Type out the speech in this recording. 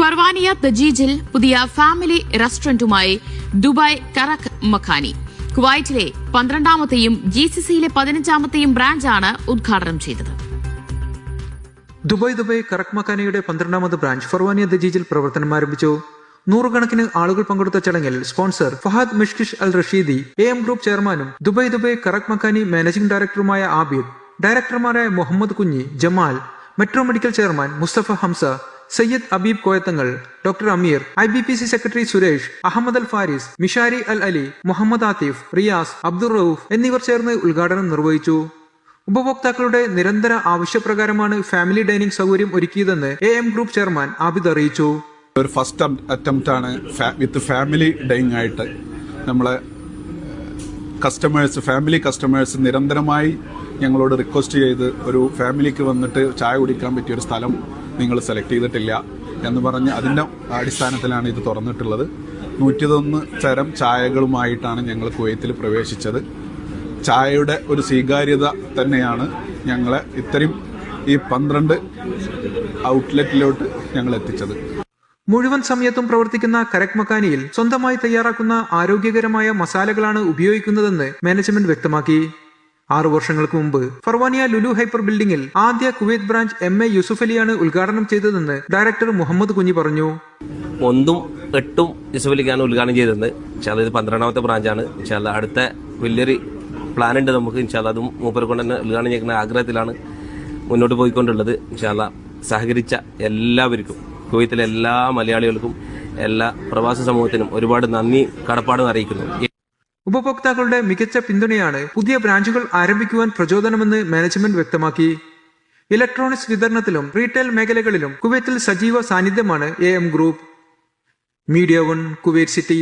ഫർവാനിയ ദജീജിൽ പുതിയ ഫാമിലി റെസ്റ്റോറന്റുമായി ദുബായ് കറക് മഖാനി കുവൈറ്റിലെ 12ാമത്തെയും GCCയിലെ 15ാമത്തെയും ബ്രാഞ്ചാണ് ഉദ്ഘാടനം ചെയ്തത്. ദുബായ് കറക് മഖാനിയുടെ 12ാമത് ബ്രാഞ്ച് ഫർവാനിയ ദജീജിൽ പ്രവർത്തനം ആരംഭിച്ചു. നൂറുകണക്കിന് ആളുകൾ പങ്കെടുത്ത ചടങ്ങിൽ sponsor Fahad Mishkish al Rasheedi, AM group ചെയർമാനും ദുബായ് കറക് മഖാനി മാനേജിംഗ് ഡയറക്ടറുമായ ആബിദ്, ഡയറക്ടർമാരായ Muhammad Kunhi, Jamal, metro medical chairman Mustafa Hamza, Sayyid Habeeb Koyathangal, doctor Ameer, IBPC secretary Suresh, Ahmed al Faris, Mishari al Ali, Muhammad Atif, Riyas, Abdul Rauf എന്നിവർ ചേർന്ന് ഉദ്ഘാടനം നിർവഹിച്ചു. ഉപഭോക്താക്കളുടെ നിരന്തര ആവശ്യപ്രകാരമാണ് ഫാമിലി ഡൈനിങ് സൗകര്യം ഒരുക്കിയതെന്ന് AM ഗ്രൂപ്പ് ചെയർമാൻ ആബിദ് അറിയിച്ചു. ഒരു ഫസ്റ്റ് അറ്റംപ്റ്റ് ആണ് വിത്ത് ഫാമിലി ഡൈനിങ് ആയിട്ട്. നമ്മളെ ഫാമിലി കസ്റ്റമേഴ്സ് നിരന്തരമായി ഞങ്ങളോട് റിക്വസ്റ്റ് ചെയ്ത് ഒരു ഫാമിലിക്ക് വന്നിട്ട് ചായ കുടിക്കാൻ പറ്റിയ ഒരു സ്ഥലം നിങ്ങൾ സെലക്ട് ചെയ്തിട്ടില്ല എന്ന് പറഞ്ഞ് അതിൻ്റെ അടിസ്ഥാനത്തിലാണ് ഇത് തുറന്നിട്ടുള്ളത്. 101 തരം ചായകളുമായിട്ടാണ് ഞങ്ങൾ കുവൈത്തിൽ പ്രവേശിച്ചത്. ചായയുടെ ഒരു സ്വീകാര്യത തന്നെയാണ് ഞങ്ങളെ ഇത്രയും ഈ 12 ഔട്ട്ലെറ്റിലോട്ട് ഞങ്ങൾ എത്തിച്ചത്. മുഴുവൻ സമയത്തും പ്രവർത്തിക്കുന്ന കറക് മഖാനിയിൽ സ്വന്തമായി തയ്യാറാക്കുന്ന ആരോഗ്യകരമായ മസാലകളാണ് ഉപയോഗിക്കുന്നതെന്ന് മാനേജ്മെന്റ് വ്യക്തമാക്കി. 6 വർഷങ്ങൾക്ക് മുമ്പ് ഫർവാനിയ ലുലു ഹൈപ്പർ ബിൽഡിംഗിൽ ആദ്യ കുവൈത്ത് ബ്രാഞ്ച് MA യൂസുഫ് അലിയാണ് ഉദ്ഘാടനം ചെയ്തതെന്ന് ഡയറക്ടർ മുഹമ്മദ് കുഞ്ഞി പറഞ്ഞു. 1ഉം 8ഉം യൂസുഫ് അലിക്കാണ് ഉദ്ഘാടനം ചെയ്തത്. ഇത് 12ാമത്തെ ബ്രാഞ്ചാണ്. അടുത്ത വലിയൊരു പ്ലാൻ ഉണ്ട് നമുക്ക്. അതും മൂപ്പരെ കൊണ്ട് തന്നെ ഉദ്ഘാടനം ചെയ്യുന്ന ആഗ്രഹത്തിലാണ് മുന്നോട്ട് പോയിക്കൊണ്ടുള്ളത്. സഹകരിച്ച എല്ലാവർക്കും, കുവൈത്തിലെ എല്ലാ മലയാളികൾക്കും, എല്ലാ പ്രവാസി സമൂഹത്തിനും ഒരുപാട് നന്ദി കടപ്പാടും അറിയിക്കുന്നു. ഉപഭോക്താക്കളുടെ മികച്ച പിന്തുണയാണ് പുതിയ ബ്രാഞ്ചുകൾ ആരംഭിക്കുവാൻ പ്രചോദനമെന്ന് മാനേജ്മെന്റ് വ്യക്തമാക്കി. ഇലക്ട്രോണിക്സ് വിതരണത്തിലും റീറ്റെയിൽ മേഖലകളിലും കുവൈത്തിൽ സജീവ സാന്നിധ്യമാണ് AM group. Media 1 Kuwait city.